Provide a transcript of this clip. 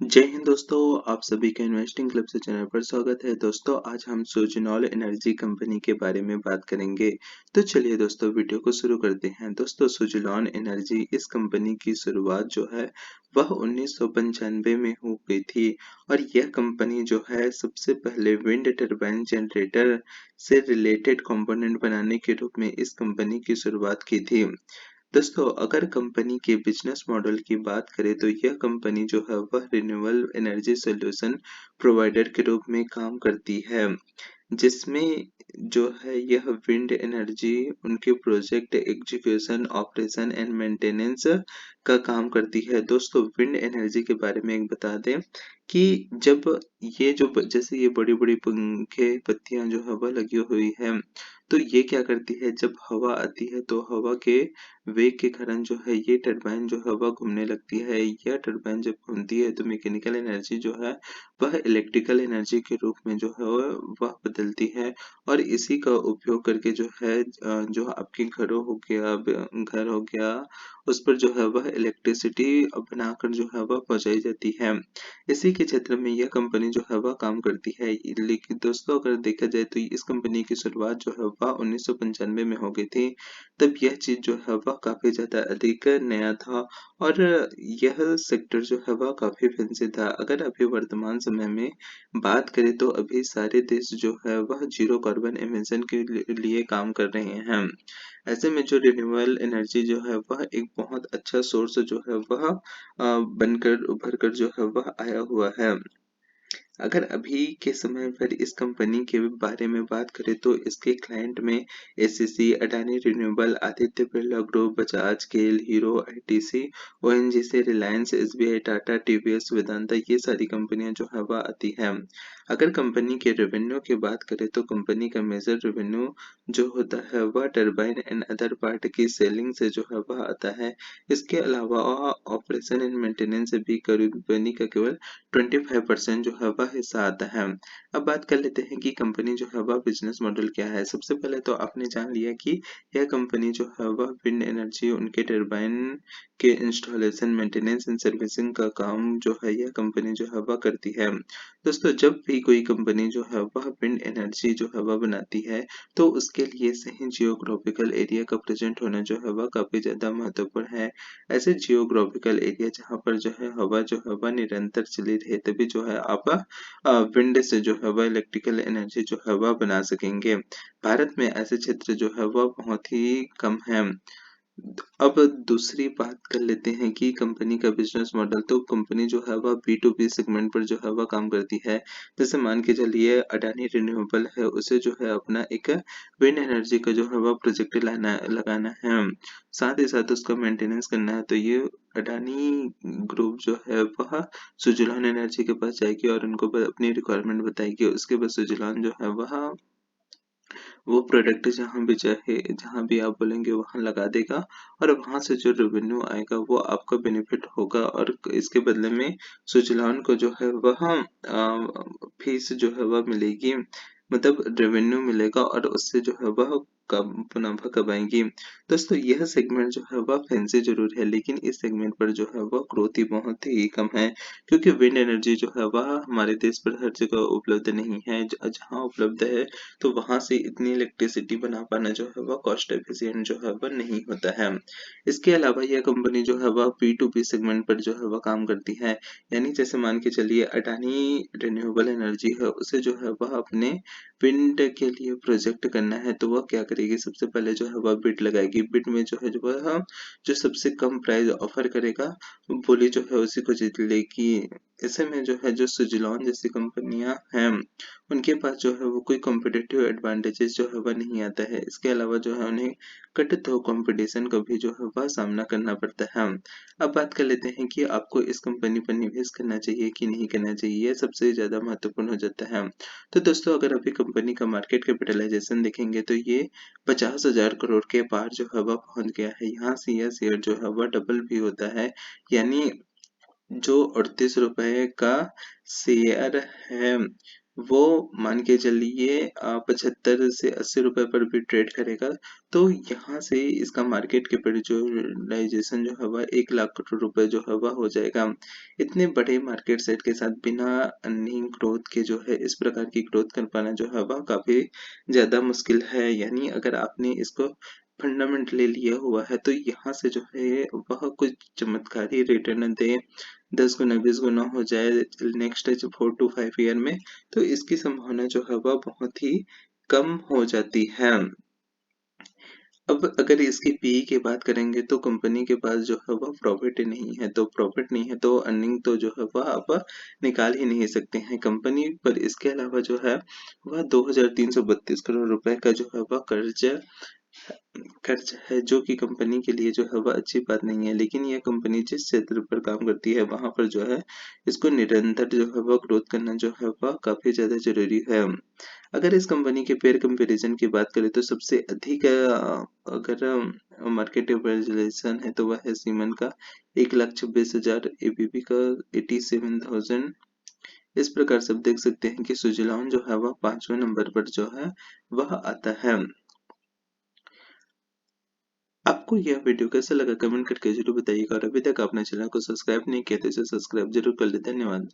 जय हिंद दोस्तों, आप सभी का इन्वेस्टिंग क्लब से चैनल पर स्वागत है। दोस्तों आज हम सुजनॉल एनर्जी कंपनी के बारे में बात करेंगे। तो चलिए दोस्तों वीडियो को शुरू करते हैं। दोस्तों सुजलॉन एनर्जी इस कंपनी की शुरुआत जो है वह 1995 में हो गई थी और यह कंपनी जो है सबसे पहले विंड टरबाइन जनरेटर से रिलेटेड कंपोनेंट बनाने के रूप में इस कंपनी की शुरुआत की थी। दोस्तों अगर कंपनी के बिजनेस मॉडल की बात करें तो यह कंपनी जो है वह रिन्यूएबल एनर्जी सॉल्यूशन प्रोवाइडर के रूप में काम करती है, जिसमें जो है यह विंड एनर्जी उनके project execution operation and maintenance का काम करती है। दोस्तों विंड एनर्जी के बारे में एक बता दें कि जब ये जो जैसे ये बड़ी बड़ी पंखे पत्तियां जो हवा लगी हुई है, तो ये क्या करती है जब हवा आती है तो हवा के वेग के कारण जो है ये टरबाइन जो हवा घूमने लगती है। यह टरबाइन जब घूमती है तो मैकेनिकल एनर्जी जो है वह इलेक्ट्रिकल एनर्जी के रूप में जो है वह बदलती है और इसी का उपयोग करके जो है जो आपके घरों हो गया घर हो गया उस पर जो है वह इलेक्ट्रिसिटी बनाकर जो है वह पहुंचाई जाती है। इसी के क्षेत्र में यह कंपनी जो है वह काम करती है। लेकिन दोस्तों अगर देखा जाए तो इस कंपनी की शुरुआत जो है वह 1995 में हो गई थी। तब यह चीज जो है वह काफी ज्यादा अधिक नया था और यह सेक्टर जो है वह काफी फैंसी था। अगर अभी वर्तमान समय में बात करें तो अभी सारे देश जो है वह जीरो कार्बन एमिशन के लिए काम कर रहे हैं। ऐसे में जो रिन्यूएबल एनर्जी जो है वह एक बहुत अच्छा सोर्स जो है वह बनकर उभर कर जो है वह आया हुआ है। अगर अभी के समय पर इस कंपनी के बारे में बात करें तो इसके क्लाइंट में ACC, Adani renewable, Aditya Birla group, Bajaj, GAIL, Hero, ITC, ONGC, Reliance, SBI, Tata, TVS, Vedanta ये सारी कंपनियां जो है वह आती हैं। अगर कंपनी के रेवेन्यू की बात करें तो कंपनी का मेजर रेवेन्यू जो होता है वह टरबाइन एंड अदर पार्ट की सेलिंग से जो है वह आता है। इसके अलावा ऑपरेशन एंड मेंटेनेंस से भी कंपनी का केवल 25% जो है वह हिस्सा आता है। अब बात कर लेते हैं कि कंपनी जो है वह बिजनेस मॉडल क्या है। सबसे पहले तो आपने जान लिया कि यह कंपनी जो है वह विंड एनर्जी उनके टरबाइन के इंस्टॉलेशन मेंटेनेंस एंड सर्विसिंग का काम जो है यह कंपनी जो है वह करती है। दोस्तों जब भी कोई कंपनी जो है वह विंड एनर्जी जो है वह बनाती है तो उसके लिए सही जियोग्राफिकल एरिया का प्रेजेंट होना जो है वह काफी ज्यादा महत्वपूर्ण है। ऐसे जियोग्राफिकल एरिया जहाँ पर जो है हवा जो है वह निरंतर चली रहे तभी जो है आप विंड से जो है वह इलेक्ट्रिकल एनर्जी जो है वह बना सकेंगे। भारत में ऐसे क्षेत्र जो है वह बहुत ही कम है। अब दूसरी बात कर लेते हैं कि कंपनी का बिजनेस मॉडल। तो कंपनी जो है वह बी टू बी सेगमेंट पर जो है वह काम करती है। जैसे मान के चलिए अडानी रिन्यूएबल है, उसे जो है अपना एक विंड एनर्जी का जो है वह प्रोजेक्ट लगाना है, साथ ही साथ उसका मेंटेनेंस करना है। तो ये अडानी ग्रुप जो है वह सुजलॉन एनर्जी के पास जाएगी और उनको अपनी रिक्वायरमेंट बताएगी। उसके बाद सुजलॉन जो है वह वो प्रोडक्ट जहाँ भी चाहे जहाँ भी आप बोलेंगे वहाँ लगा देगा और वहाँ से जो रेवेन्यू आएगा वो आपका बेनिफिट होगा और इसके बदले में सुजलान को जो है वह फीस जो है वह मिलेगी, मतलब रेवेन्यू मिलेगा और उससे जो है वह कम मुनाफा कमाएंगी। दोस्तों यह सेगमेंट जो है वह फैंसी जरूर है लेकिन इस सेगमेंट पर जो है वह ग्रोथ ही बहुत ही कम है, क्योंकि विंड एनर्जी जो है वह हमारे देश पर हर जगह उपलब्ध नहीं है। जहाँ उपलब्ध है तो वहां से इतनी इलेक्ट्रिसिटी बना पाना जो है वह कॉस्ट एफिशिएंट जो है वह नहीं होता है। इसके अलावा यह कंपनी जो है वह पी टू पी सेगमेंट पर जो है वह काम करती है। यानी जैसे मान के चलिए अडानी रिन्यूएबल एनर्जी है, उसे जो है वह अपने विंड के लिए प्रोजेक्ट करना है तो वह क्या करेगी, सबसे पहले जो है वह बिड लगाएगी। बिड में जो है जो वह जो सबसे कम प्राइस ऑफर करेगा बोली जो है उसी को जीत लेगी। ऐसे में जो है जो सुजलॉन जैसी कंपनियां हैं उनके पास जो है वो कोई कॉम्पिटिटिव एडवांटेजेस जो है वह नहीं आता है। इसके अलावा जो है उन्हें कठिन कंपटीशन का भी जो है वह सामना करना पड़ता है। अब बात कर लेते हैं कि आपको इस कंपनी पर निवेश करना चाहिए कि नहीं करना चाहिए, ये सबसे ज्यादा महत्वपूर्ण हो जाता है। तो दोस्तों अगर अभी कंपनी का मार्केट कैपिटलाइजेशन देखेंगे तो ये 50,000 करोड़ के पार जो है वह पहुंच गया है। यहाँ से यह शेयर जो है वह डबल भी होता है, यानी जो 38 रुपए का शेयर है वो मान के चलिए 75 से 80 रुपए पर भी ट्रेड करेगा। तो यहाँ से इसका मार्केट कैपिटलाइजेशन जो है वह 1 लाख करोड़ रुपए जो है वह हो जाएगा। इतने बड़े मार्केट सेट के साथ बिना अर्निंग ग्रोथ के जो है इस प्रकार की ग्रोथ कर पाना जो है वह काफ़ी ज़्यादा मुश्किल है। यानी अगर आपने इसको फंडामेंटली लिया हुआ है तो यहाँ से जो है वह कुछ चमत्कारी रिटर्न दे, 10 गुना 20 गुना हो जाए नेक्स्ट 4 टू 5 ईयर में, तो इसकी संभावना जो है वह बहुत ही कम हो जाती है। अब अगर इसकी पीई की बात करेंगे तो कंपनी के पास जो है वह प्रॉफिट नहीं है, तो प्रॉफिट नहीं है तो अर्निंग तो जो है वह आप निकाल ही नहीं सकते हैं कंपनी पर। इसके अलावा जो है वह 2332 करोड़ रुपए का जो है वह कर्ज है, जो कि कंपनी के लिए जो है वह अच्छी बात नहीं है। लेकिन यह कंपनी जिस क्षेत्र पर काम करती है वहाँ पर जो है इसको निरंतर जो है वह ग्रोथ करना जो है वह काफ़ी ज़्यादा ज़रूरी है। अगर इस कंपनी के पेयर कंपैरिजन की बात करें तो सबसे अधिक अगर मार्केट कैपिटलाइजेशन है तो वह है सीमेंस का 1,26,000, एबीबी का 87,000। इस प्रकार से आप देख सकते हैं कि सुज़लॉन जो है वह 5वें नंबर पर जो है वह आता है। आपको यह वीडियो कैसा लगा कमेंट करके जरूर बताइएगा और अभी तक आपने चैनल को सब्सक्राइब नहीं किया तो इसे सब्सक्राइब जरूर कर ले। धन्यवाद।